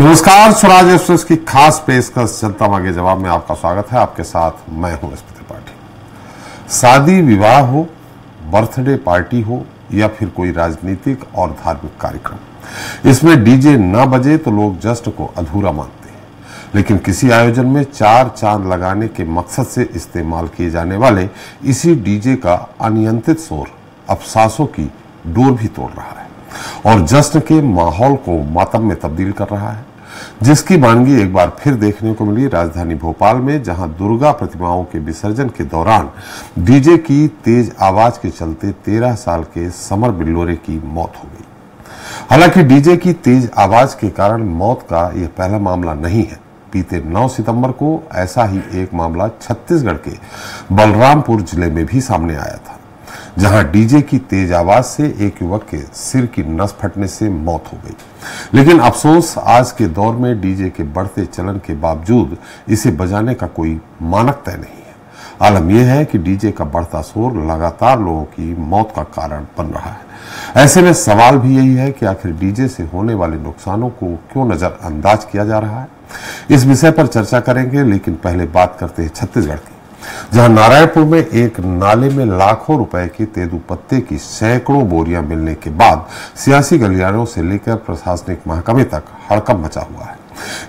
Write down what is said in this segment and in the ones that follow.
नमस्कार, स्वराज एक्सप्रेस की खास पेशकश जनता मांगे जवाब में आपका स्वागत है। आपके साथ मैं हूं एसपी त्रिपाठी। शादी विवाह हो, बर्थडे पार्टी हो या फिर कोई राजनीतिक और धार्मिक कार्यक्रम, इसमें डीजे ना बजे तो लोग जश्न को अधूरा मानते हैं। लेकिन किसी आयोजन में चार चांद लगाने के मकसद से इस्तेमाल किए जाने वाले इसी डीजे का अनियंत्रित शोर अब सांसों की डोर भी तोड़ रहा है और जश्न के माहौल को मातम में तब्दील कर रहा है, जिसकी वानगी एक बार फिर देखने को मिली राजधानी भोपाल में, जहां दुर्गा प्रतिमाओं के विसर्जन के दौरान डीजे की तेज आवाज के चलते 13 साल के समर बिल्लोरे की मौत हो गई। हालांकि डीजे की तेज आवाज के कारण मौत का यह पहला मामला नहीं है। बीते 9 सितंबर को ऐसा ही एक मामला छत्तीसगढ़ के बलरामपुर जिले में भी सामने आया था, जहां डीजे की तेज आवाज से एक युवक के सिर की नस फटने से मौत हो गई। लेकिन अफसोस, आज के दौर में डीजे के बढ़ते चलन के बावजूद इसे बजाने का कोई मानक तय नहीं है। आलम यह है कि डीजे का बढ़ता शोर लगातार लोगों की मौत का कारण बन रहा है। ऐसे में सवाल भी यही है कि आखिर डीजे से होने वाले नुकसानों को क्यों नजरअंदाज किया जा रहा है। इस विषय पर चर्चा करेंगे, लेकिन पहले बात करते हैं छत्तीसगढ़ की, जहां नारायणपुर में एक नाले में लाखों रुपए के तेंदूपत्ते की सैकड़ों बोरियां मिलने के बाद सियासी गलियारों से लेकर प्रशासनिक महकमे तक हड़कंप मचा हुआ है।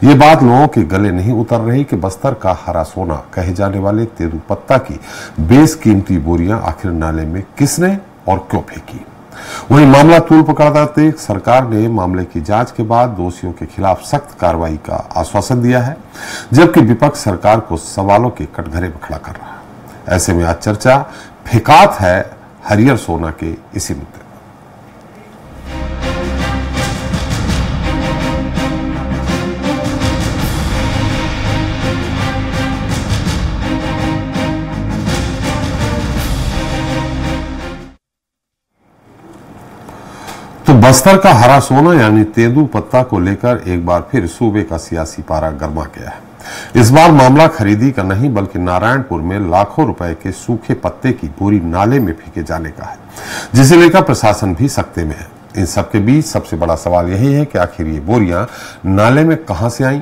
ये बात लोगों के गले नहीं उतर रही कि बस्तर का हरा सोना कहे जाने वाले तेंदूपत्ता की बेशकीमती बोरियां आखिर नाले में किसने और क्यों फेंकी। वहीं मामला तूल पकड़ते सरकार ने मामले की जांच के बाद दोषियों के खिलाफ सख्त कार्रवाई का आश्वासन दिया है, जबकि विपक्ष सरकार को सवालों के कटघरे में खड़ा कर रहा है। ऐसे में आज चर्चा फेकात है हरियर सोना के इसी मुद्दे। तो बस्तर का हरा सोना यानी तेंदूपत्ता को लेकर एक बार फिर सूबे का सियासी पारा गर्मा गया है। इस बार मामला खरीदी का नहीं बल्कि नारायणपुर में लाखों रुपए के सूखे पत्ते की बोरी नाले में फेंके जाने का है, जिसे लेकर प्रशासन भी सख्ते में है। इन सबके बीच सबसे बड़ा सवाल यही है कि आखिर ये बोरियां नाले में कहां से आई,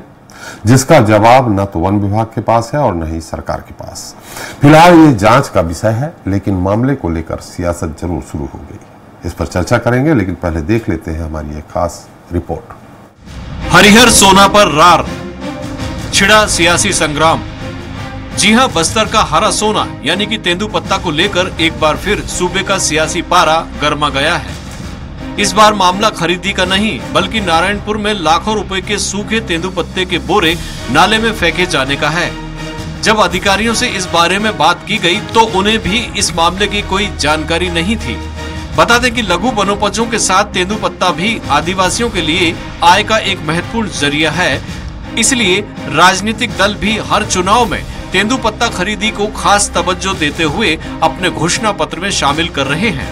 जिसका जवाब न तो वन विभाग के पास है और न ही सरकार के पास। फिलहाल ये जांच का विषय है, लेकिन मामले को लेकर सियासत जरूर शुरू हो गई। इस पर चर्चा करेंगे, लेकिन पहले देख लेते हैं हमारी एक खास रिपोर्ट। हरिहर सोना पर रार, छिड़ा सियासी संग्राम। जी हां, बस्तर का हरा सोना यानी कि तेंदूपत्ता को लेकर एक बार फिर सूबे का सियासी पारा गर्मा गया है। इस बार मामला खरीदी का नहीं बल्कि नारायणपुर में लाखों रुपए के सूखे तेंदूपत्ते के बोरे नाले में फेंके जाने का है। जब अधिकारियों से इस बारे में बात की गई तो उन्हें भी इस मामले की कोई जानकारी नहीं थी। बता दें कि लघु वनोपजों के साथ तेंदूपत्ता भी आदिवासियों के लिए आय का एक महत्वपूर्ण जरिया है। इसलिए राजनीतिक दल भी हर चुनाव में तेंदूपत्ता खरीदी को खास तवज्जो देते हुए अपने घोषणा पत्र में शामिल कर रहे हैं।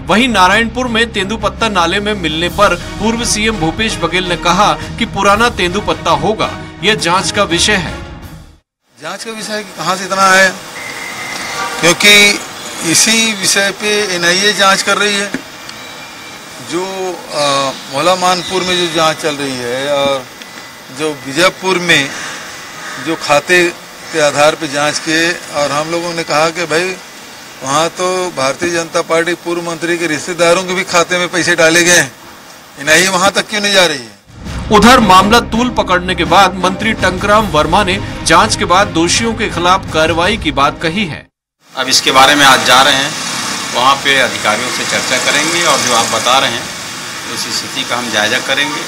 वहीं नारायणपुर में तेंदूपत्ता नाले में मिलने पर पूर्व सीएम भूपेश बघेल ने कहा कि पुराना तेंदूपत्ता होगा, यह जांच का विषय है। जांच का विषय कहाँ से इतना है, क्योंकि इसी विषय पे एनआईए जांच कर रही है। जो मौला मानपुर में जो जांच चल रही है और जो बीजापुर में जो खाते के आधार पे जांच किए, और हम लोगों ने कहा कि भाई वहाँ तो भारतीय जनता पार्टी पूर्व मंत्री के रिश्तेदारों के भी खाते में पैसे डाले गए हैं, एनआईए वहाँ तक क्यों नहीं जा रही है। उधर मामला तूल पकड़ने के बाद मंत्री टंकराम वर्मा ने जांच के बाद दोषियों के खिलाफ कार्रवाई की बात कही है। अब इसके बारे में आज जा रहे हैं, वहाँ पे अधिकारियों से चर्चा करेंगे और जो आप बता रहे हैं उस स्थिति का हम जायजा करेंगे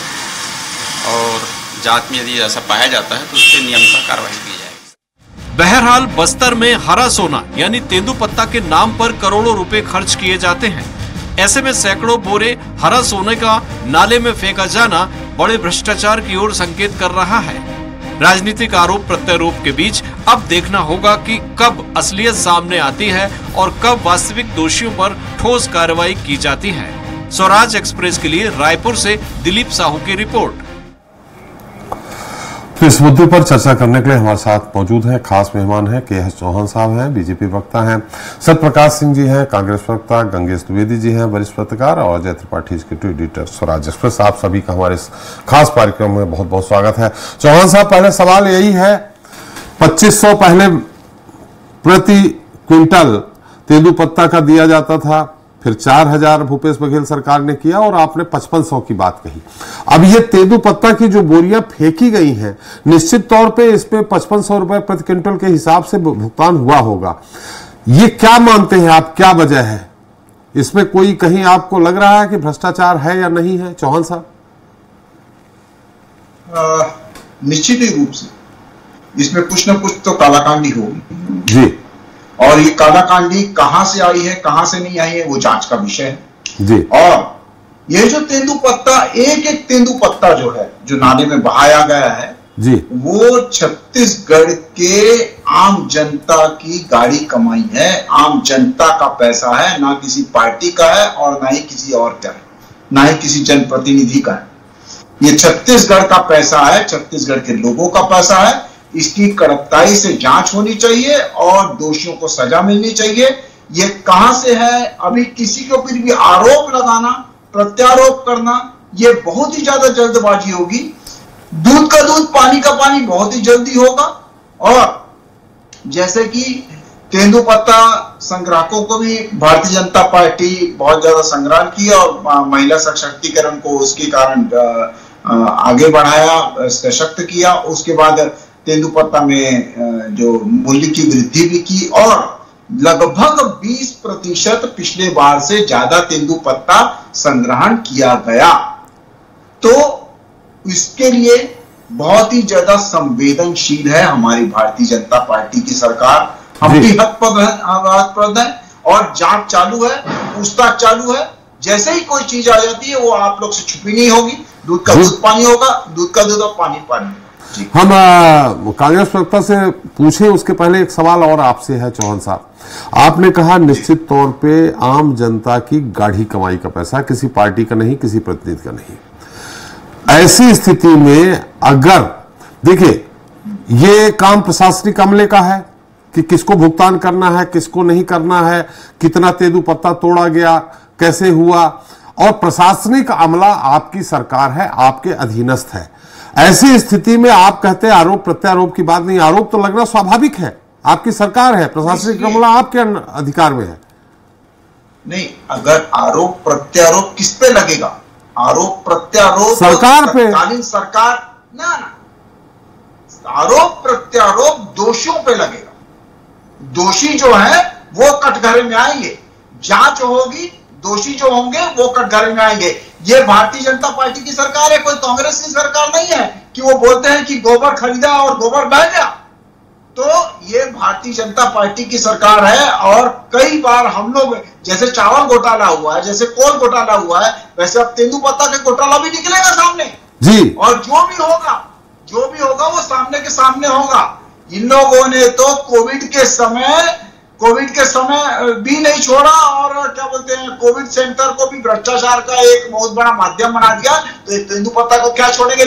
और जांच में यदि ऐसा पाया जाता है तो उस पर नियमतः कार्रवाई की जाएगी। बहरहाल बस्तर में हरा सोना यानी तेंदूपत्ता के नाम पर करोड़ों रुपए खर्च किए जाते हैं। ऐसे में सैकड़ों बोरे हरा सोने का नाले में फेंका जाना बड़े भ्रष्टाचार की ओर संकेत कर रहा है। राजनीतिक आरोप प्रत्यारोप के बीच अब देखना होगा कि कब असलियत सामने आती है और कब वास्तविक दोषियों पर ठोस कार्रवाई की जाती है। स्वराज एक्सप्रेस के लिए रायपुर से दिलीप साहू की रिपोर्ट। तो इस मुद्दे पर चर्चा करने के लिए हमारे साथ मौजूद हैं खास मेहमान हैं के.एस. चौहान साहब हैं, बीजेपी वक्ता हैं, सत्यप्रकाश सिंह जी हैं, कांग्रेस वक्ता, गंगेश द्विवेदी जी हैं, वरिष्ठ पत्रकार, और Ajay Tripathi executive editor Swaraj express. आप सभी का हमारे इस खास कार्यक्रम में बहुत बहुत स्वागत है। चौहान साहब, पहले सवाल यही है, 2500 पहले प्रति क्विंटल तेंदूपत्ता का दिया जाता था, फिर 4000 भूपेश बघेल सरकार ने किया और आपने 5500 की बात कही। अब ये तेंदूपत्ता की जो बोरियां फेंकी गई हैं, निश्चित तौर पे इसमें 5500 रुपए प्रति क्विंटल के हिसाब से भुगतान हुआ होगा। ये क्या मानते हैं आप, क्या वजह है इसमें? कोई कहीं आपको लग रहा है कि भ्रष्टाचार है या नहीं है, चौहान साहब? निश्चित ही रूप से इसमें कुछ न कुछ तो कालाकांडी होगी जी, और ये कालाकांडी कहां से आई है, कहां से नहीं आई है, वो जांच का विषय है जी। और ये जो तेंदूपत्ता, एक एक तेंदूपत्ता जो है, जो नाले में बहाया गया है जी, वो छत्तीसगढ़ के आम जनता की गाड़ी कमाई है, आम जनता का पैसा है, ना किसी पार्टी का है और ना ही किसी और का है, ना ही किसी जनप्रतिनिधि का है। ये छत्तीसगढ़ का पैसा है, छत्तीसगढ़ के लोगों का पैसा है। इसकी कड़कताई से जांच होनी चाहिए और दोषियों को सजा मिलनी चाहिए। ये कहां से है, अभी किसी के ऊपर भी आरोप लगाना, प्रत्यारोप करना, ये बहुत ही ज्यादा जल्दबाजी होगी। दूध का दूध, पानी का पानी बहुत ही जल्दी होगा। और जैसे कि तेंदूपत्ता संग्राहकों को भी भारतीय जनता पार्टी बहुत ज्यादा संग्रहण किया और महिला सशक्तिकरण को उसके कारण आगे बढ़ाया, सशक्त किया। उसके बाद तेंदूपत्ता में जो मूल्य की वृद्धि भी की और लगभग 20% पिछले बार से ज्यादा तेंदूपत्ता संग्रहण किया गया। तो इसके लिए बहुत ही ज्यादा संवेदनशील है हमारी भारतीय जनता पार्टी की सरकार। हम भी हतप्रद है और जांच चालू है, पूछताछ चालू है। जैसे ही कोई चीज आ जाती है वो आप लोग से छुपी नहीं होगी। दूध का दूध पानी होगा, दूध का दूध और पानी पानी। हम कांग्रेस वक्ता से पूछे उसके पहले एक सवाल और आपसे है चौहान साहब। आपने कहा निश्चित तौर पे आम जनता की गाढ़ी कमाई का पैसा, किसी पार्टी का नहीं, किसी प्रतिनिधि का नहीं। ऐसी स्थिति में अगर देखिए, ये काम प्रशासनिक अमले का है कि किसको भुगतान करना है, किसको नहीं करना है, कितना तेंदूपत्ता तोड़ा गया, कैसे हुआ, और प्रशासनिक अमला आपकी सरकार है, आपके अधीनस्थ है। ऐसी स्थिति में आप कहते हैं आरोप प्रत्यारोप की बात नहीं, आरोप तो लगना स्वाभाविक है, आपकी सरकार है, प्रशासनिक मामला आपके अधिकार में है। नहीं, अगर आरोप प्रत्यारोप किस पे लगेगा? आरोप प्रत्यारोप सरकार पे, तत्कालीन सरकार ना, आरोप प्रत्यारोप दोषियों पे लगेगा। दोषी जो है वो कटघरे में आएंगे, जांच होगी, दोषी जो होंगे वो कटघरे में आएंगे। ये भारतीय जनता पार्टी की सरकार है, कोई कांग्रेस की सरकार नहीं है कि वो बोलते हैं कि गोबर खरीदा और गोबर बह गया। तो ये भारतीय जनता पार्टी की सरकार है और कई बार हम लोग, जैसे चावल घोटाला हुआ है, जैसे कोल घोटाला हुआ है, वैसे अब तेंदूपत्ता का घोटाला भी निकलेगा सामने जी। और जो भी होगा वो सामने के सामने होगा। इन लोगों ने तो कोविड के समय भी नहीं छोड़ा और क्या बोलते हैं, कोविड सेंटर को भी भ्रष्टाचार का एक बहुत बड़ा माध्यम बना दिया। तो तेंदूपत्ता को क्या छोड़ेंगे?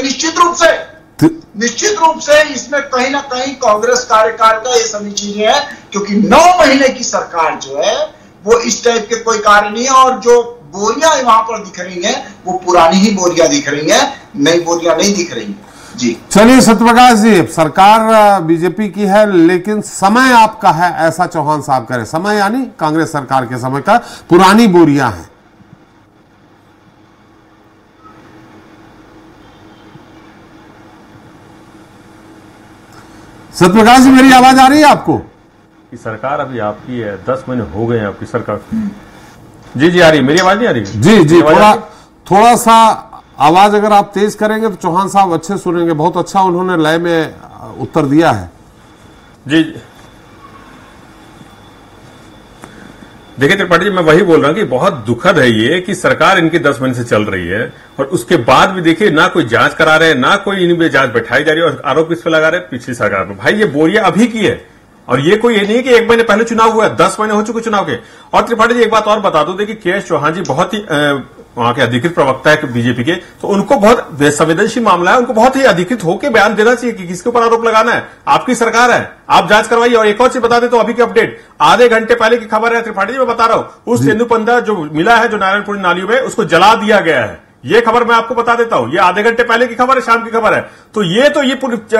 निश्चित रूप से इसमें कहीं ना कहीं कांग्रेस कार्यकाल का ये सभी चीजें हैं, क्योंकि 9 महीने की सरकार जो है वो इस टाइप के कोई कार्य नहीं है। और जो बोरियां वहां पर दिख रही हैं वो पुरानी ही बोरियां दिख रही हैं, नई बोरियां नहीं दिख रही हैं जी। चलिए सत्यप्रकाश जी, सरकार बीजेपी की है लेकिन समय आपका है, ऐसा चौहान साहब कह रहे। समय यानी कांग्रेस सरकार के समय का, पुरानी बोरियां हैं। सत्यप्रकाश जी, मेरी आवाज आ रही है आपको? कि सरकार अभी आपकी है, 10 महीने हो गए हैं आपकी सरकार। जी आ रही, मेरी आवाज नहीं आ रही? जी, थोड़ा सा आवाज अगर आप तेज करेंगे तो चौहान साहब अच्छे सुनेंगे। बहुत अच्छा उन्होंने लय में उत्तर दिया है। जी देखिए त्रिपाठी जी, मैं वही बोल रहा हूं कि बहुत दुखद है ये कि सरकार इनकी 10 महीने से चल रही है और उसके बाद भी देखिए ना कोई जांच करा रहे, ना कोई इन पे जांच बैठाई जा रही है और आरोप किस पे लगा रहे हैं? पिछली सरकार पे। भाई ये बोरियां अभी की है और ये कोई ये नहीं है कि 1 महीने पहले चुनाव हुआ है, 10 महीने हो चुके चुनाव के। और त्रिपाठी जी एक बात और बता दूं, देखिए के.एस. चौहान जी बहुत ही वहां के अधिकृत प्रवक्ता है बीजेपी के, तो उनको बहुत संवेदनशील मामला है, उनको बहुत ही अधिकृत होकर बयान देना चाहिए कि किसके ऊपर आरोप लगाना है। आपकी सरकार है, आप जांच करवाइए। और एक और चीज बता दे तो अभी की अपडेट आधे घंटे पहले की खबर है त्रिपाठी जी, मैं बता रहा हूं, उस तेंदुपत्ता जो मिला है जो नारायणपुर नालियों में, उसको जला दिया गया है। ये खबर मैं आपको बता देता हूं, ये आधे घंटे पहले की खबर है, शाम की खबर है। तो ये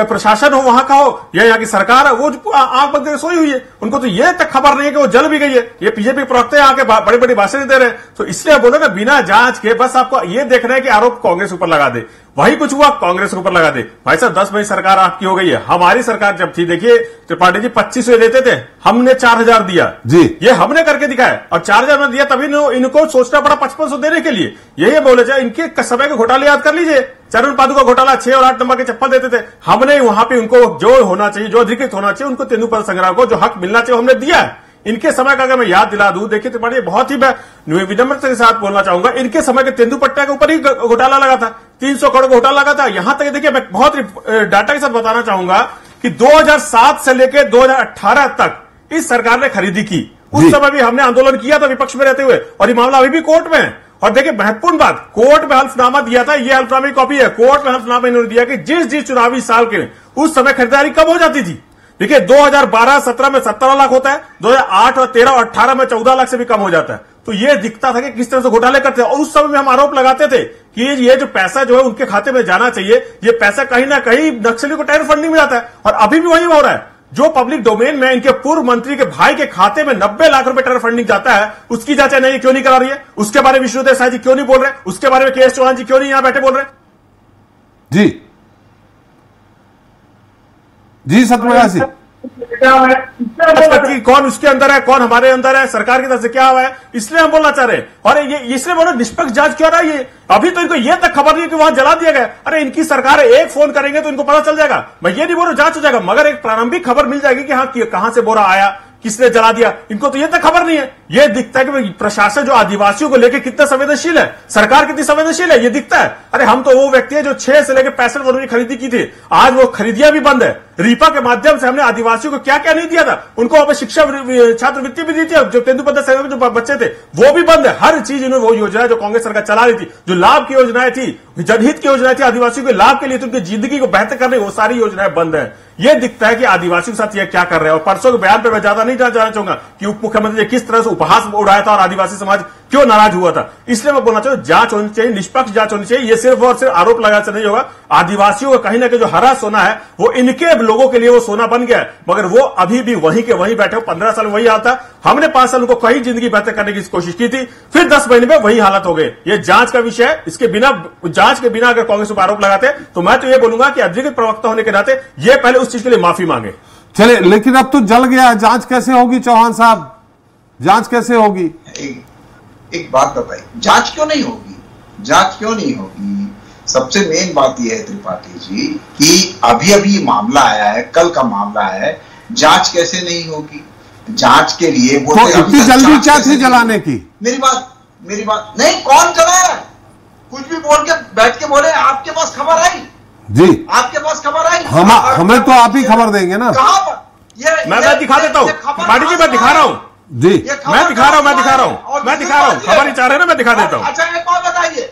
प्रशासन हो वहां का हो या यहाँ की सरकार है, वो आंख बंद करके सोई हुई है, उनको तो ये तक खबर नहीं है कि वो जल भी गई है। ये बीजेपी प्रवक्ता यहाँ के बड़ी बड़ी भाषण दे रहे हैं। तो इसलिए बोलो ना, बिना जांच के बस आपको ये देखना है कि आरोप कांग्रेस ऊपर लगा दे, वही कुछ हुआ कांग्रेस के ऊपर लगा दे। भाई साहब 10 महीने सरकार आपकी हो गई है, हमारी सरकार जब थी देखिए त्रिपाठी जी 2500 देते थे, हमने 4000 दिया जी, ये हमने करके दिखाया। और 4000 में दिया तभी इनको सोचना पड़ा 5500 देने के लिए। यही बोले जाए, इनके समय के घोटाले याद कर लीजिए, चरण पादुका घोटाला 6 और 8 नंबर के चप्पल देते थे, हमने वहां पे उनको जो होना चाहिए, जो अधिकृत होना चाहिए, उनको तेंदुपत्ता संग्राम को जो हक मिलना चाहिए हमने दिया है। इनके समय का अगर मैं याद दिला दूं, देखिए त्रिपाठी बहुत ही मैं विनम्रता के साथ बोलना चाहूंगा, इनके समय के तेंदुपत्ता के ऊपर ही घोटाला लगा था, 300 करोड़ घोटाला लगा था। यहां तक देखिए मैं बहुत डाटा के साथ बताना चाहूंगा कि 2007 से लेकर 2018 तक इस सरकार ने खरीदी की। उस समय भी हमने आंदोलन किया था विपक्ष में रहते हुए, और ये मामला अभी भी कोर्ट में है। और देखिए महत्वपूर्ण बात, कोर्ट में हल्फनामा दिया था, ये हल्फनामे की कॉपी है, कोर्ट में हल्फनामा इन्होंने दिया कि जिस चुनावी साल के उस समय खरीदारी कब हो जाती थी। देखिए 2012-17 में 17 लाख होता है, 2008 और 13 और 18 में 14 लाख से भी कम हो जाता है। तो ये दिखता था कि किस तरह से घोटाले करते हैं। और उस समय में हम आरोप लगाते थे कि ये जो पैसा जो है उनके खाते में जाना चाहिए, ये पैसा कहीं ना कहीं नक्सली को टेरर फंडिंग में जाता है। और अभी भी वही हो रहा है, जो पब्लिक डोमेन में इनके पूर्व मंत्री के भाई के खाते में 90 लाख रुपए टेरर फंडिंग जाता है, उसकी जांच नहीं क्यों नहीं करा रही है? उसके बारे में विष्णुदेव साय जी क्यों नहीं बोल रहे? उसके बारे में के एस चौहान जी क्यों नहीं यहां बैठे बोल रहे? जी सत्यप्रकाश जी, कौन उसके अंदर है, कौन हमारे अंदर है, सरकार की तरफ से क्या हुआ है, इसलिए हम बोलना चाह रहे हैं। और ये इसलिए बोलो निष्पक्ष जांच क्यों रहा है? ये अभी तो इनको ये तक खबर नहीं है कि वहां जला दिया गया। अरे इनकी सरकार है, एक फोन करेंगे तो इनको पता चल जाएगा। मैं ये नहीं बोल रहा जांच हो जाएगा, मगर एक प्रारंभिक खबर मिल जाएगी कि हाँ कहां से बोरा आया, किसने जला दिया। इनको तो ये तक खबर नहीं है। ये दिखता है कि प्रशासन जो आदिवासियों को लेकर कितना संवेदनशील है, सरकार कितनी संवेदनशील है, ये दिखता है। अरे हम तो वो व्यक्ति है जो 6 से लेकर 65 वर्षों की खरीदी की थी, आज वो खरीदियां भी बंद है। रीपा के माध्यम से हमने आदिवासियों को क्या क्या नहीं दिया था, उनको वहां पर शिक्षा छात्रवृत्ति भी दी थी। जो तेंदुपत्ता संग्राम में जो बच्चे थे वो भी बंद है। हर चीज इन्होंने वो योजना जो कांग्रेस सरकार चला रही थी, जो लाभ की योजनाएं थी, जनहित की योजनाएं थी, आदिवासियों के लाभ के लिए, तो उनकी जिंदगी को बेहतर करने, वो सारी योजनाएं बंद है। ये दिखता है कि आदिवासियों के साथ ये क्या कर रहे हैं। और परसों के बयान पर मैं ज्यादा नहीं जाना चाहूंगा कि उप मुख्यमंत्री ने किस तरह से उपहास उड़ाया था और आदिवासी समाज क्यों नाराज हुआ था। इसलिए मैं बोलना चाहूँ जांच होनी चाहिए, निष्पक्ष जांच होनी चाहिए। ये सिर्फ और सिर्फ आरोप लगाने से नहीं होगा। आदिवासियों का कहीं ना कहीं जो हरा सोना है वो इनके लोगों के लिए वो सोना बन गया है, मगर वो अभी भी वहीं के वहीं बैठे हो। 15 साल में वही हालत था। हमने 5 साल उनको कहीं जिंदगी बेहतर करने की कोशिश की थी, फिर 10 महीने में वही हालत हो गई। ये जांच का विषय है। इसके बिना जांच के बिना अगर कांग्रेस पर आरोप लगाते तो मैं तो ये बोलूंगा कि अधिकृत प्रवक्ता होने के नाते ये पहले उस चीज के लिए माफी मांगे। चले, लेकिन अब तो जल गया, जांच कैसे होगी चौहान साहब, जांच कैसे होगी? एक बात बताइए, जांच क्यों नहीं होगी? जांच क्यों नहीं होगी? सबसे मेन बात यह है त्रिपाठी जी कि अभी अभी मामला आया है, कल का मामला है, जांच कैसे नहीं होगी? जांच के लिए वो तो इतनी जल्दी क्या थी जलाने की? मेरी बात नहीं, कौन जलाया? कुछ भी बोल के बैठ के बोले आपके पास खबर आई जी, आपके पास खबर आई, हमें तो आप ही खबर देंगे ना। कहां पर? मैं दिखा देता हूँ त्रिपाठी जी, मैं दिखा रहा हूँ जी, मैं दिखा रहा हूँ खबर ही चाह रहे हैं ना, मैं दिखा देता हूँ। अच्छा एक बात बताइए,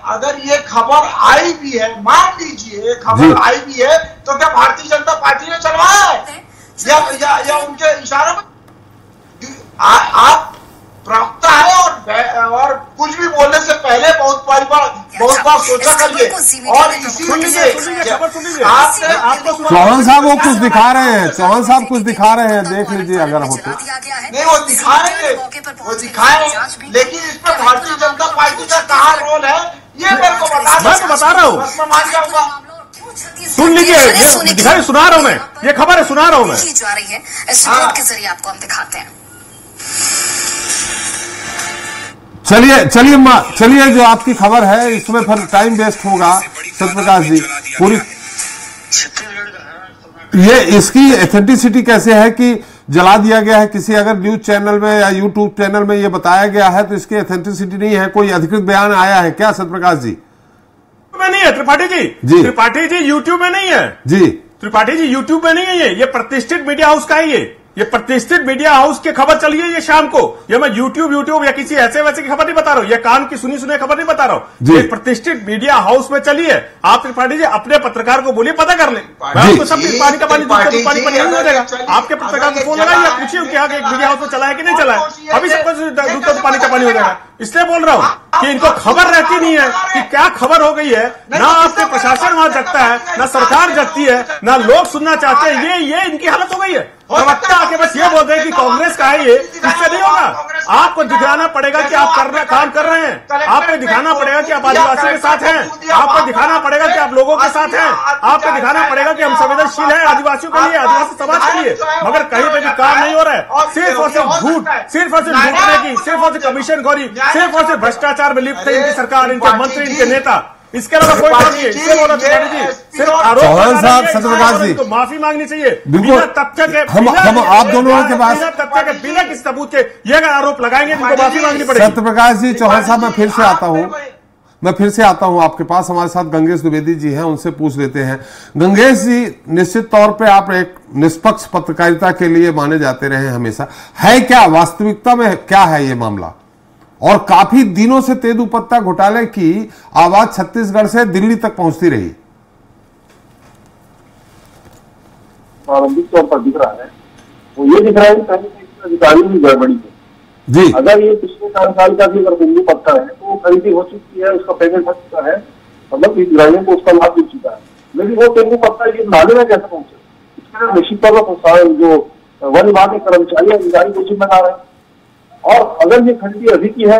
अगर ये खबर आई भी है, मान लीजिए खबर आई भी है, तो क्या भारतीय जनता पार्टी ने चलवाया है या उनके इशारों में? आप प्रवक्ता है और कुछ भी बोलने से पहले बहुत बार सोचा करिए। और इसीलिए चौहान साहब वो कुछ दिखा रहे हैं, चौहान साहब कुछ दिखा रहे हैं, देख लीजिए अगर हो तो। नहीं वो दिखाएंगे, वो दिखाएं, लेकिन इसमें भारतीय जनता पार्टी का कहाँ रोल है ये मेरे को बता रहा हूँ। मैं मान जाऊंगा। सुन लीजिए, ये दिखाई सुना रहा हूँ मैं, ये खबर है सुना रहा हूँ मैं। जा रही है इस रिपोर्ट के जरिए आपको हम दिखाते हैं। चलिए जो आपकी खबर है इसमें फिर टाइम वेस्ट होगा सत्यप्रकाश जी। पूरी ये इसकी एथेंटिसिटी कैसे है कि जला दिया गया है? किसी अगर न्यूज चैनल में या यूट्यूब चैनल में ये बताया गया है तो इसकी एथेंटिसिटी नहीं है। कोई अधिकृत बयान आया है क्या सत्यप्रकाश जी? में नहीं है त्रिपाठी जी, त्रिपाठी जी यूट्यूब में नहीं है जी, त्रिपाठी जी यूट्यूब में नहीं है। ये प्रतिष्ठित मीडिया हाउस का है। ये प्रतिष्ठित मीडिया हाउस की खबर चली है ये शाम को। ये मैं यूट्यूब या किसी ऐसे वैसे की खबर नहीं बता रहा हूँ, ये कान की सुनी सुनी खबर नहीं बता रहा हूँ, ये प्रतिष्ठित मीडिया हाउस में चली है। आप त्रिपाठी जी अपने पत्रकार को बोलिए, पता कर ले, आपको सब पानी का पानी दूध का पानी नहीं हो जाएगा। आपके पत्रकार को फोन लगाइए, पूछिए कि हाँ मीडिया हाउस में चला है कि नहीं चला है, अभी सब कुछ दूध का पानी का पानी हो जाएगा। इसलिए बोल रहा हूं कि इनको खबर रहती नहीं है कि क्या खबर हो गई है। ना आपके प्रशासन वहां जगता है, ना सरकार जगती है, ना लोग सुनना चाहते हैं। ये इनकी हालत हो गई है। प्रवक्ता आके बस ये बोलते हैं कि कांग्रेस का है, ये इससे नहीं होगा। आपको दिखाना पड़ेगा कि आप काम कर रहे हैं। आपको दिखाना पड़ेगा कि आप आदिवासियों के साथ हैं। आपको दिखाना पड़ेगा कि आप लोगों के साथ हैं। आपको दिखाना पड़ेगा कि हम संवेदनशील हैं आदिवासियों के लिए, आदिवासी समाज के लिए। मगर कहीं पे भी काम नहीं हो रहा है। सिर्फ और सिर्फ झूठ, सिर्फ और सिर्फ लूटने की, सिर्फ और सिर्फ कमीशन खोरी, सिर्फ और सिर्फ भ्रष्टाचार में लिप्त है इनकी सरकार, इनके मंत्री, इनके नेता। इसके अलावा कोई काम नहीं है। इसलिए बोला त्रिपाठी जी, सिर्फ आरोप चौहान साहब, सत्यप्रकाश जी तो माफी मांगनी चाहिए। बिल्कुल तथ्य के हम आप दोनों के पास तथ्य के बिना किसी सबूत के ये अगर आरोप लगाएंगे तो माफी मांगनी पड़ेगी। सत्यप्रकाश जी, चौहान साहब मैं फिर से आता हूं आपके पास। हमारे साथ गंगेश द्विवेदी जी हैं, उनसे पूछ लेते हैं। गंगेश जी, निश्चित तौर पे आप एक निष्पक्ष पत्रकारिता के लिए माने जाते रहे हमेशा, है क्या वास्तविकता में क्या है ये मामला? और काफी दिनों से तेंदूपत्ता घोटाले की आवाज छत्तीसगढ़ से दिल्ली तक पहुंचती रही। प्रारंभिक तौर पर दिख रहा है, वो ये दिख रहा है कि कहीं अधिकारियों की गड़बड़ी है जी। अगर ये पिछले 4 साल का भी अगर तेंदूपत्ता है तो वो खरीदी हो चुकी है, उसका पेमेंट हो चुका है, मतलब हितग्राहियों को उसका लाभ मिल चुका है। लेकिन वो तेंदूपत्ता ये नाले में कैसे पहुंचे, इसके लिए निश्चित तौर पर जो वन विभाग के कर्मचारी अधिकारी को जिम्मेदार है। और अगर ये खरीदी अभी की है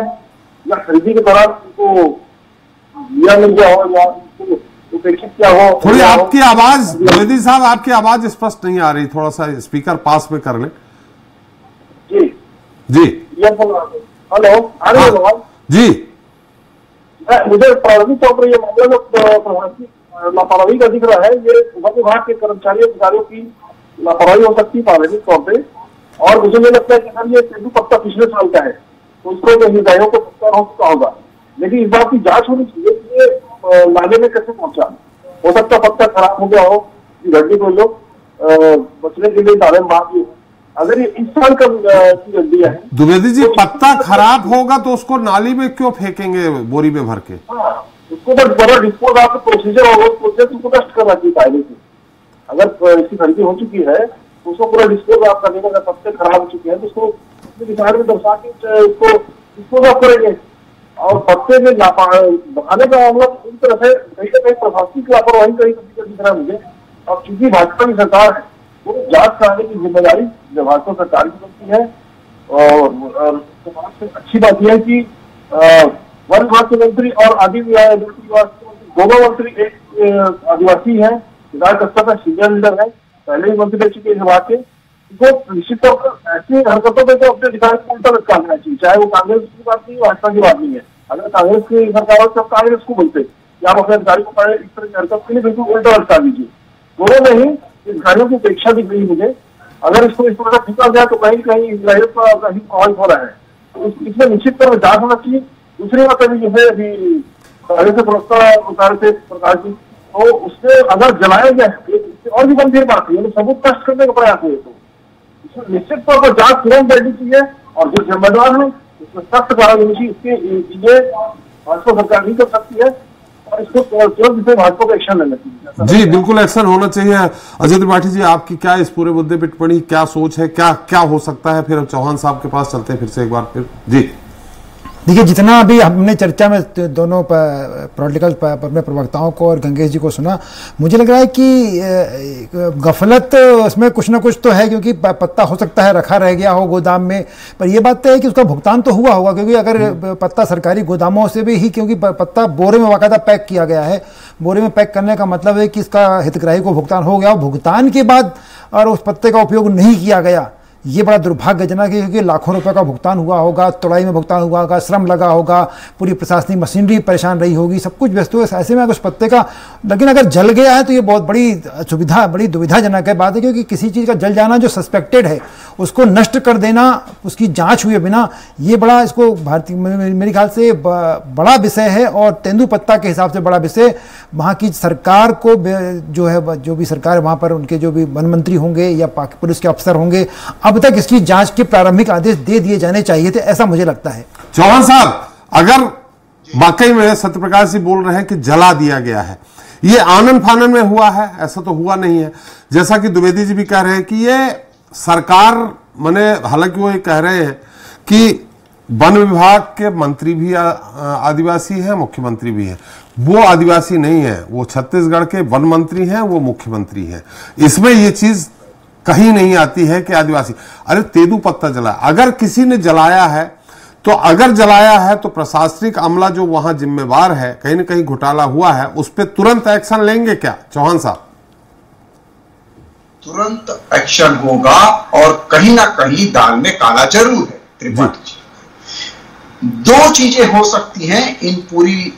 या खरीदी के दौरान उनको दिया मिल गया हो या उपेक्षित क्या हो। थोड़ी आपकी आवाज द्विवेदी साहब, आपकी आवाज स्पष्ट नहीं आ रही, थोड़ा सा स्पीकर पास में कर लें। जी हेलो, आ रही है जी। मुझे प्रारंभिक तौर पर यह मामला लापरवाही का दिख रहा है। ये वन विभाग के कर्मचारी अधिकारियों की लापरवाही हो सकती है प्रारंभिक तौर पर। और मुझे नहीं लगता है कि सर ये तेंदूपत्ता पिछले साल का है तो उसको हितग्राहियों को भुगतान हो चुका होगा। लेकिन इस बात की जांच होनी चाहिए कि ये नाले में कैसे पहुंचा। हो सकता है पत्ता खराब हो गया हो, गड्डी को लोग बचने के लिए नाले में बांध दिए। अगर ये इस साल का की गड्डी है द्विवेदी जी, पत्ता खराब होगा तो उसको नाली में क्यों फेंकेंगे बोरी में भर के? हाँ, उसको बस बड़ा डिस्पोज आपका प्रोसीजर होगा, उस प्रोसेस उसको नष्ट करना चाहिए कायदे से। अगर इसकी खरीदी हो चुकी है तो उसको पूरा डिस्पोज आप करने का, पत्ते खराब हो चुके हैं तो उसको विचार में दर्शा के उसको डिस्पोज आप करेंगे। और पत्ते में बहाने का मामला पूरी तरह से कहीं ना कहीं प्रशासनिक लापरवाही कहीं दिख रहा है मुझे। और चूंकि भाजपा की सरकार है वो जांच कराने की जिम्मेदारी भाजपा सरकार की बनती है। और अच्छी बात यह है कि वन विभाग के मंत्री और दोनों मंत्री एक आदिवासी है, विधायक स्तर का सीनियर लीडर है, पहले ही मंत्री रह चुके इस विभाग के। तो निश्चित तौर पर ऐसी हरकतों में तो अपने अधिकार को उल्टा लटका देना चाहिए, चाहे वो कांग्रेस की बात नहीं है, भाजपा की बात नहीं है। अगर कांग्रेस की सरकार हो तो कांग्रेस को बोलते कि आप अपने अधिकारी को इस तरह की हरकत के लिए बिल्कुल उल्टा लटका दीजिए। दोनों में ही अधिकारियों की उपेक्षा दिख रही मुझे। अगर इसको इस तरह से फीका गया तो कहीं कहीं इजराइल का कहीं कॉल हो रहा है, तो इसमें निश्चित तरह जांच होना चाहिए। दूसरी बात अभी जैसे अभी कांग्रेस से प्रवक्ता प्रकाश जी, तो उससे अगर जलाया गया है और भी गंभीर बात है, सबूत नष्ट करने का प्रयास हुए तो इसमें निश्चित तौर पर जांच तुरंत करनी चाहिए। और जो जिम्मेदार है इसमें सख्त कार्रवाई होनी चाहिए। इसके चीजें भाजपा सरकार नहीं कर सकती है और इसको तुरंत इसे भाजपा को एक्शन लेना चाहिए। जी बिल्कुल एक्शन होना चाहिए। अजय त्रिपाठी जी, आपकी क्या इस पूरे मुद्दे पर टिप्पणी, क्या सोच है, क्या हो सकता है? फिर चौहान साहब के पास चलते हैं फिर से एक बार फिर। जी देखिए, जितना अभी हमने चर्चा में दोनों पॉलिटिकल अपने प्रवक्ताओं को और गंगेश जी को सुना, मुझे लग रहा है कि गफलत उसमें कुछ ना कुछ तो है, क्योंकि पत्ता हो सकता है रखा रह गया हो गोदाम में, पर यह बात तो है कि उसका भुगतान तो हुआ होगा। क्योंकि अगर पत्ता सरकारी गोदामों से भी ही, क्योंकि पत्ता बोरे में बाकायदा पैक किया गया है, बोरे में पैक करने का मतलब है कि इसका हितग्राही को भुगतान हो गया। भुगतान के बाद और उस पत्ते का उपयोग नहीं किया गया, ये बड़ा दुर्भाग्यजनक है। क्योंकि लाखों रुपए का भुगतान हुआ होगा, तोड़ाई में भुगतान हुआ होगा, श्रम लगा होगा, पूरी प्रशासनिक मशीनरी परेशान रही होगी, सब कुछ व्यस्त हुआ ऐसे में उस पत्ते का। लेकिन अगर जल गया है तो ये बहुत बड़ी दुविधाजनक है बात है। क्योंकि किसी चीज़ का जल जाना जो सस्पेक्टेड है उसको नष्ट कर देना, उसकी जांच हुए बिना, ये बड़ा इसको भारतीय मेरे ख्याल से बड़ा विषय है। और तेंदूपत्ता के हिसाब से बड़ा विषय वहाँ की सरकार को जो है, जो भी सरकार वहाँ पर उनके जो भी वन मंत्री होंगे या पुलिस के अफसर होंगे, अब तक इसकी जांच के प्रारंभिक आदेश दे दिए जाने चाहिए थे, ऐसा मुझे लगता है। चौहान साहब, अगर वाकई में सत्यप्रकाश जी बोल रहे हैं कि जला दिया गया है, ये आनन फानन में हुआ है, ऐसा तो हुआ नहीं है। जैसा कि द्विवेदी जी भी कह रहे हैं कि ये सरकार माने, हालांकि वो ये कह रहे हैं कि वन विभाग के मंत्री भी आदिवासी हैं, मुख्यमंत्री भी हैं। वो आदिवासी नहीं है, वो छत्तीसगढ़ के वन मंत्री हैं, वो मुख्यमंत्री हैं। इसमें ये चीज कहीं नहीं आती है कि आदिवासी। अरे तेंदू पत्ता जला, अगर किसी ने जलाया है तो अगर जलाया है तो प्रशासनिक अमला जो वहां जिम्मेवार है, कहीं ना कहीं घोटाला हुआ है, उस पर तुरंत एक्शन लेंगे क्या चौहान साहब? तुरंत एक्शन होगा और कहीं ना कहीं दाल में काला जरूर है त्रिपाठी जी। दो चीजें हो सकती हैं इन पूरी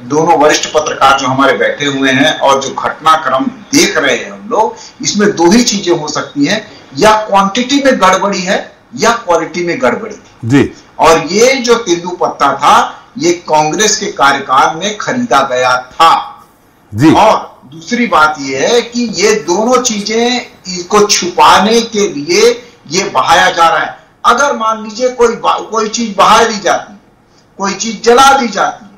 दोनों वरिष्ठ पत्रकार जो हमारे बैठे हुए हैं और जो घटनाक्रम देख रहे हैं हम लोग, इसमें दो ही चीजें हो सकती हैं, या क्वांटिटी में गड़बड़ी है या क्वालिटी में गड़बड़ी थी जी। और ये जो तेंदू पत्ता था ये कांग्रेस के कार्यकाल में खरीदा गया था जी। और दूसरी बात यह है कि ये दोनों चीजें इसको छुपाने के लिए ये बहाया जा रहा है। अगर मान लीजिए कोई चीज बहा दी जाती है, कोई चीज जला दी जाती है,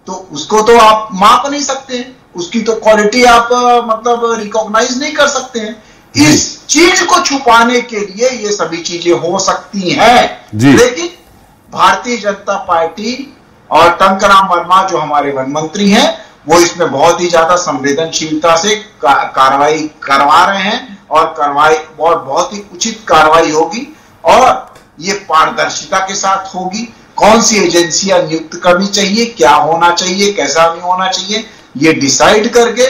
तो उसको तो आप माप नहीं सकते हैं, उसकी तो क्वालिटी आप मतलब रिकॉग्नाइज नहीं कर सकते हैं। इस चीज को छुपाने के लिए ये सभी चीजें हो सकती हैं, लेकिन भारतीय जनता पार्टी और टंकराम वर्मा जो हमारे वन मंत्री हैं वो इसमें बहुत ही ज्यादा संवेदनशीलता से कार्रवाई करवा रहे हैं और कार्रवाई बहुत ही उचित कार्रवाई होगी और ये पारदर्शिता के साथ होगी। कौन सी एजेंसियां नियुक्त करनी चाहिए, क्या होना चाहिए, कैसा नहीं होना चाहिए, ये डिसाइड करके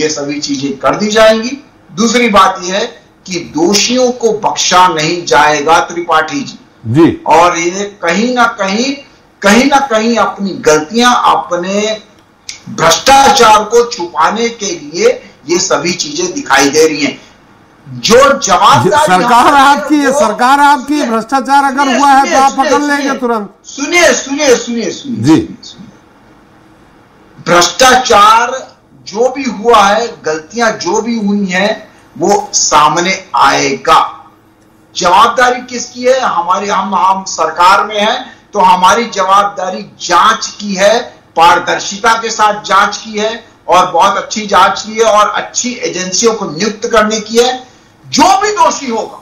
ये सभी चीजें कर दी जाएंगी। दूसरी बात यह है कि दोषियों को बख्शा नहीं जाएगा त्रिपाठी जी और ये कहीं ना कहीं अपनी गलतियां, अपने भ्रष्टाचार को छुपाने के लिए ये सभी चीजें दिखाई दे रही हैं। जो जवाबदारी सरकार आपकी भ्रष्टाचार अगर हुआ है तो आप पकड़ लेंगे तुरंत। सुनिए जी, भ्रष्टाचार जो भी हुआ है, गलतियां जो भी हुई हैं, वो सामने आएगा। जवाबदारी किसकी है? हमारी, हम सरकार में हैं तो हमारी जवाबदारी जांच की है, पारदर्शिता के साथ जांच की है और बहुत अच्छी जांच की है और अच्छी एजेंसियों को नियुक्त करने की है। जो भी दोषी होगा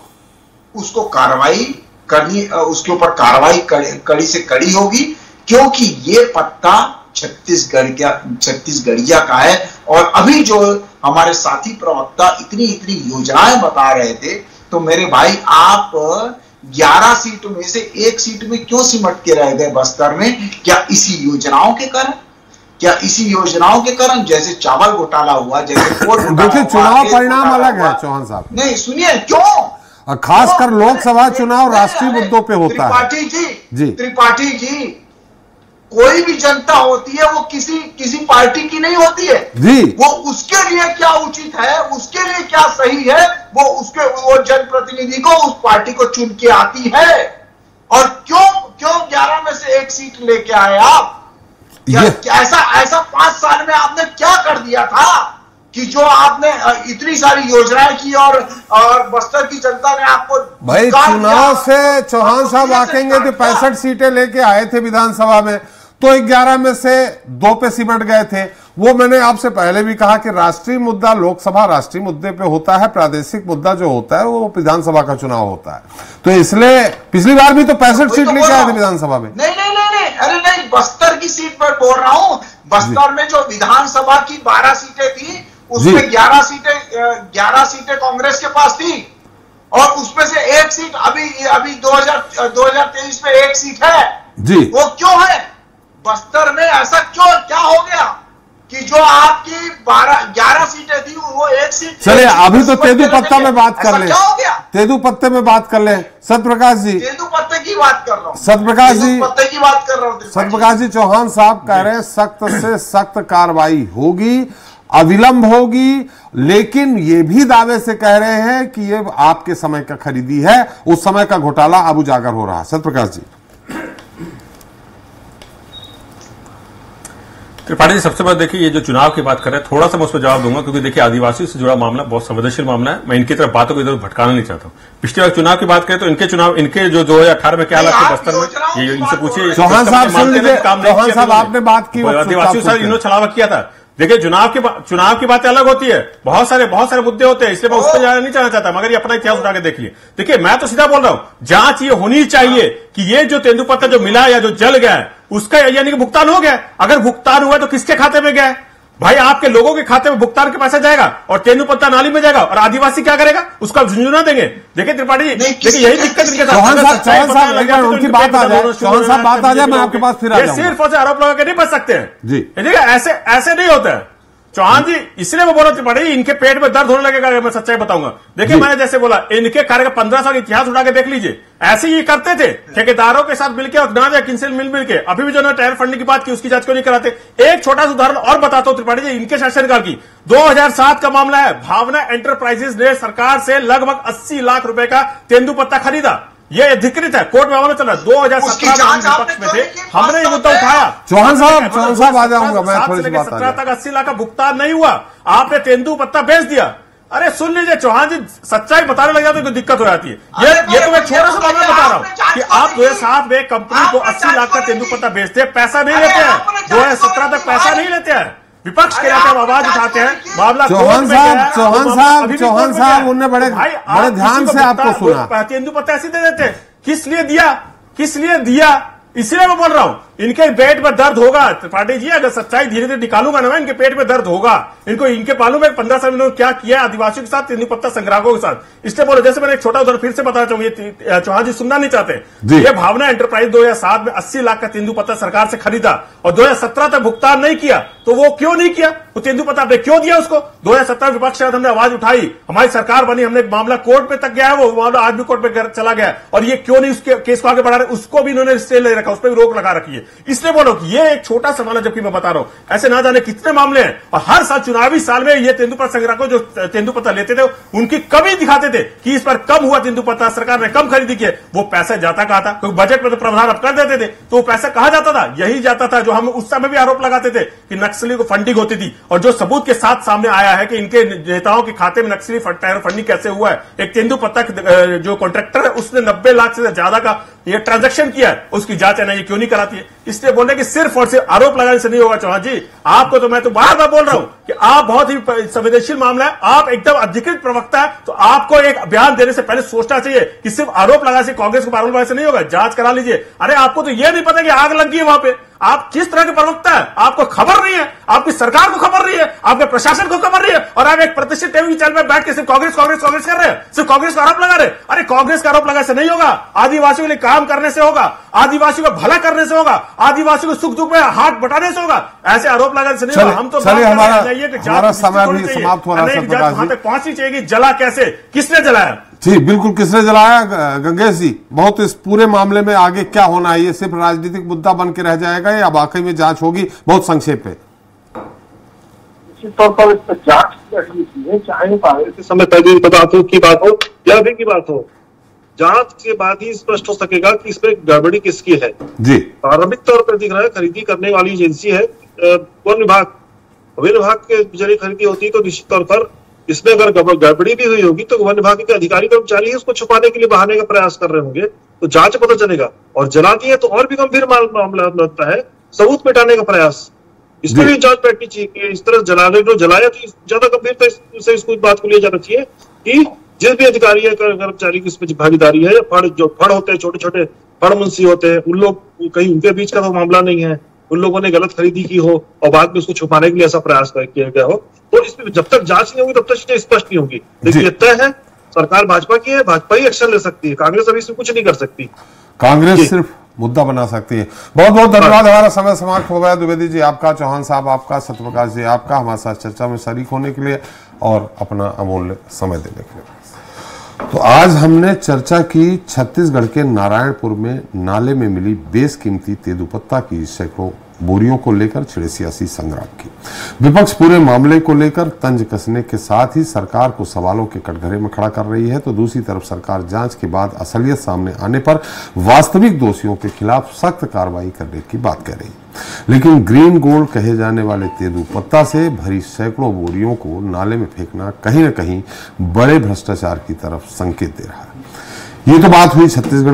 उसको कार्रवाई करनी, उसके ऊपर कार्रवाई कड़ी से कड़ी होगी, क्योंकि ये पत्ता छत्तीसगढ़िया का है। और अभी जो हमारे साथी प्रवक्ता इतनी योजनाएं बता रहे थे, तो मेरे भाई आप 11 सीट में से एक सीट में क्यों सिमट के रह गए बस्तर में? क्या इसी योजनाओं के कारण? जैसे चावल घोटाला हुआ, जैसे देखिए चुनाव परिणाम अलग है चौहान साहब। नहीं सुनिए, क्यों खासकर लोकसभा चुनाव राष्ट्रीय मुद्दों पे होता है। त्रिपाठी जी, कोई भी जनता होती है वो किसी पार्टी की नहीं होती है जी। वो उसके लिए क्या उचित है, उसके लिए क्या सही है, वो जनप्रतिनिधि को, उस पार्टी को चुन के आती है। और क्यों 11 में से एक सीट लेके आए आप? ऐसा 5 साल में आपने क्या कर दिया था कि जो आपने इतनी सारी योजनाएं की और बस्तर की जनता ने आपको भाई चुनाव से चौहान साहब आकेंगे तो 65 सीटें लेके आए थे विधानसभा में, तो 11 में से 2 पे सिमट गए थे। वो मैंने आपसे पहले भी कहा कि राष्ट्रीय मुद्दा लोकसभा राष्ट्रीय मुद्दे पे होता है, प्रादेशिक मुद्दा जो होता है वो विधानसभा का चुनाव होता है। तो इसलिए पिछली बार भी तो 65 सीट लेके आए थे विधानसभा में। नहीं, अरे नहीं, बस्तर की सीट पर बोल रहा हूं। बस्तर में जो विधानसभा की 12 सीटें थी, उसमें 11 सीटें कांग्रेस के पास थी और उसमें से एक सीट अभी 2023 में एक सीट है जी। वो क्यों है? बस्तर में ऐसा क्या हो गया कि जो आपकी 11 सीटें थी वो एक सीट। चलिए अभी तो तेंदू पत्ता में बात कर ले, तेंदू पत्ते में बात कर ले। सत्यप्रकाश जी, तेंदू पत्ते की बात कर रहा हूं, सत्यप्रकाश जी पत्ते की बात कर रहा हूं। सत्यप्रकाश जी, चौहान साहब कह रहे हैं सख्त से सख्त कार्रवाई होगी, अविलंब होगी, लेकिन ये भी दावे से कह रहे हैं कि ये आपके समय का खरीदी है, उस समय का घोटाला अब उजागर हो रहा है। सत्यप्रकाश जी, त्रिपाठी जी, सबसे पहले देखिए ये जो चुनाव की बात कर रहे हैं, थोड़ा सा मैं उस पर जवाब दूंगा, क्योंकि देखिए आदिवासियों से जुड़ा मामला बहुत संवेदनशील मामला है। मैं इनकी तरफ बातों को इधर भटकाना नहीं चाहता हूँ। पिछले बार चुनाव की बात करें तो इनके जो 2018 में क्या हालात थे बस्तर में, ये इनसे पूछिए। चौहान साहब सुन लीजिए, चौहान साहब आपने बात की, आदिवासियों से इन्होंने छलावा किया था। देखिए चुनाव की बातें अलग होती है, बहुत सारे मुद्दे होते हैं, इसलिए मैं उस पर जाना नहीं चाहना चाहता, मगर ये अपना इतिहास उठा के देख लिए। देखिए मैं तो सीधा बोल रहा हूं, जांच ये होनी चाहिए कि ये जो तेंदुपत्ता जो मिला या जो जल गया है उसका यानी कि भुगतान हो गया। अगर भुगतान हुआ तो किसके खाते में गया? भाई आपके लोगों के खाते में भुगतान के पैसा जाएगा और तेंदुपत्ता नाली में जाएगा, और आदिवासी क्या करेगा? उसका झुंझुना देंगे। देखिए त्रिपाठी जी, देखिए यही दिक्कत इनके साथ। चौहान साहब उनकी बात आ जाए, चौहान साहब बात आ जाए, मैं आपके पास फिर आ जाऊंगा। सिर्फ और आरोप लगा के नहीं बच सकते हैं जी, देखिए ऐसे नहीं होता है चौहान जी, इसलिए मैं बोला त्रिपाठी, इनके पेट में दर्द होने लगेगा अगर मैं सच्चाई बताऊंगा। देखिए मैंने जैसे बोला, इनके कार्य का 15 साल इतिहास उठा के देख लीजिए, ऐसे ही करते थे ठेकेदारों के साथ मिलकर और ना जाए किनसे मिल के। अभी भी जो ना टायर फंडिंग की बात की, उसकी जांच क्यों नहीं कराते? एक छोटा सा उदाहरण और बताता हूं त्रिपाठी जी, इनके शासनकाल की 2007 का मामला है। भावना एंटरप्राइजेस ने सरकार से लगभग 80 लाख रुपए का तेंदुपत्ता खरीदा, ये अधिकृत है, कोर्ट में मामला चल रहा है। 2017 में विपक्ष में थे, हमने ये मुद्दा उठाया। चौहान साहब आ जाऊंगा मैं, थोड़ी सी बात 17 तक 80 लाख का भुगतान नहीं हुआ, आपने तेंदुपत्ता बेच दिया। अरे सुन लीजिए चौहान जी, सच्चाई बताने लग जाते तो दिक्कत हो जाती है। ये तो मैं छोटा सा मामला बता रहा हूं कि आप 2007 में कंपनी को 80 लाख का तेंदुपत्ता बेचते हैं, पैसा नहीं लेते हैं। 2017 तक पैसा नहीं लेते हैं, विपक्ष के लिए आवाज उठाते हैं, मामला चौहान साहब उन्होंने बड़े ध्यान से आपको सुना। तेंदुपत्ता ऐसे दे देते, किस लिए दिया? इसलिए मैं बोल रहा हूं, इनके पेट में दर्द होगा त्रिपाठी जी, अगर सच्चाई धीरे धीरे निकालूंगा ना मैं, इनके पेट में दर्द होगा। इनके मालूम है 15 साल में क्या किया आदिवासियों के साथ, तेंदुपत्ता संग्राहकों के साथ। इसलिए बोलो, जैसे मैंने एक छोटा उदाहरण फिर से बताना चाहूंगा, चौहान जी सुनना नहीं चाहते। ये भावना एंटरप्राइज 2007 में 80 लाख का तेंदुपत्ता सरकार से खरीदा और 2017 तक भुगतान नहीं किया, तो वो क्यों नहीं किया? वो तेंदुपत्ता आपने क्यों दिया उसको? 2017 विपक्ष के साथ हमने आवाज उठाई, हमारी सरकार बनी, हमने मामला कोर्ट में तक गया है, वो मामला आज भी कोर्ट में चला गया, और ये क्यों नहीं उसके केस को आगे बढ़ा रहे? उसको भी इन्होंने स्टे ले रखा, उस पर भी रोक लगा रखी है। इसलिए बोलो कि ये एक छोटा सा मामला, जबकि मैं बता रहा हूं ऐसे ना जाने कितने मामले हैं, और हर साल चुनावी साल में ये तेंदुपत्ता संग्राहक जो तेंदुपत्ता लेते थे उनकी कमी दिखाते थे कि इस पर कम हुआ तेंदुपत्ता, सरकार ने कम खरीदी की। वो पैसा जाता कहां था? क्योंकि बजट में तो प्रावधान अब कर देते थे, तो वो पैसा कहां जाता था? यही जाता था जो हम उस समय भी आरोप लगाते थे कि नक्सली को फंडिंग होती थी, और जो सबूत के साथ सामने आया है कि इनके नेताओं के खाते में नक्सली फंडिंग कैसे हुआ है। एक तेंदुपत्ता जो कॉन्ट्रैक्टर है उसने 90 लाख से ज्यादा का ये ट्रांजैक्शन किया है, उसकी जांच एनआईए क्यों नहीं कराती है? इसलिए बोलने कि सिर्फ और सिर्फ आरोप लगाने से नहीं होगा चौहान जी। आपको तो मैं तो बार बार बोल रहा हूं कि आप बहुत ही संवेदनशील मामला है, आप एकदम अधिकृत प्रवक्ता है, तो आपको एक बयान देने से पहले सोचना चाहिए कि सिर्फ आरोप लगाने से, कांग्रेस को आरोप लगाने से नहीं होगा, जांच करा लीजिए। अरे आपको तो यह नहीं पता कि आग लग गई है वहां पे, आप किस तरह के प्रवक्ता है? आपको खबर नहीं है, आपकी सरकार को खबर नहीं है, आपके प्रशासन को खबर नहीं है, और आप एक प्रतिष्ठित टीवी चैनल में बैठ के सिर्फ कांग्रेस कर रहे हैं, सिर्फ कांग्रेस का आरोप लगा रहे। अरे कांग्रेस का आरोप लगाने से नहीं होगा, आदिवासियों के लिए काम करने से होगा, आदिवासियों का भला करने से होगा, आदिवासियों को सुख दुख में हाथ बटाने से होगा, ऐसे आरोप लगाने से नहीं होगा। हम तो हमारा समय भी समाप्त हो रहा है, वहां तक पहुंचनी चाहिए कि जला कैसे, किसने जलाया? जी बिल्कुल, किसने जलाया? गंगेश जी, बहुत इस पूरे मामले में आगे क्या होना है? ये सिर्फ राजनीतिक मुद्दा बन के रह जाएगा या वाकई में जांच होगी? बहुत संक्षेप में। निश्चित तौर पर इस पर जांच है, चाहे कांग्रेस के समय तहदीद पदार्थों की बात हो या अभी की बात हो, जांच के बाद ही स्पष्ट हो सकेगा कि इसमें गड़बड़ी किसकी है। जी प्रारंभिक तौर पर दिख रहा है खरीदी करने वाली एजेंसी है वन विभाग के जरिए खरीदी होती है, तो निश्चित तौर पर इसमें अगर गड़बड़ी भी हुई होगी तो वन विभाग के अधिकारी कर्मचारी उसको छुपाने के लिए बहाने का प्रयास कर रहे होंगे, तो जांच पता चलेगा। और जला दिए तो और भी गंभीर मामला बनता है, सबूत मिटाने का प्रयास, इसमें भी जांच बैठनी चाहिए कि इस तरह जलाया तो ज्यादा गंभीरता से इसको बात को लिया जाना चाहिए कि जिस भी अधिकारी है कर्मचारी की इसमें भागीदारी है, फड़ होते हैं, छोटे छोटे फड़ मुंशी होते हैं, उन लोग कहीं उनके बीच का तो मामला नहीं है, उन लोगों ने गलत खरीदी की हो और बाद में उसको छुपाने के लिए ऐसा प्रयास किया गया हो, तो इसमें जब तक जांच नहीं होगी तब तक चीजें स्पष्ट नहीं होगी। देखिए तय है, सरकार भाजपा की है, भाजपा ही एक्शन ले सकती है, कांग्रेस अभी इसमें कुछ नहीं कर सकती, कांग्रेस सिर्फ मुद्दा बना सकती है। बहुत बहुत धन्यवाद, हमारा समय समाप्त हो गया। द्विवेदी जी आपका, चौहान साहब आपका, सत्यप्रकाश जी आपका हमारे साथ चर्चा में शरीक होने के लिए और अपना अमूल्य समय देने के लिए। तो आज हमने चर्चा की छत्तीसगढ़ के नारायणपुर में नाले में मिली बेशकीमती तेंदुपत्ता की। सैकड़ों बोरियों को लेकर छिड़े सियासी संग्राम की। विपक्ष पूरे मामले को लेकर तंज कसने के साथ ही सरकार को सवालों के कटघरे में खड़ा कर रही है, तो दूसरी तरफ सरकार जांच के बाद असलियत सामने आने पर वास्तविक दोषियों के खिलाफ सख्त कार्रवाई करने की बात कह रही है। लेकिन ग्रीन गोल्ड कहे जाने वाले तेंदूपत्ता से भरी सैकड़ों बोरियों को नाले में फेंकना कहीं न कहीं बड़े भ्रष्टाचार की तरफ संकेत दे रहा है। ये तो बात हुई छत्तीसगढ़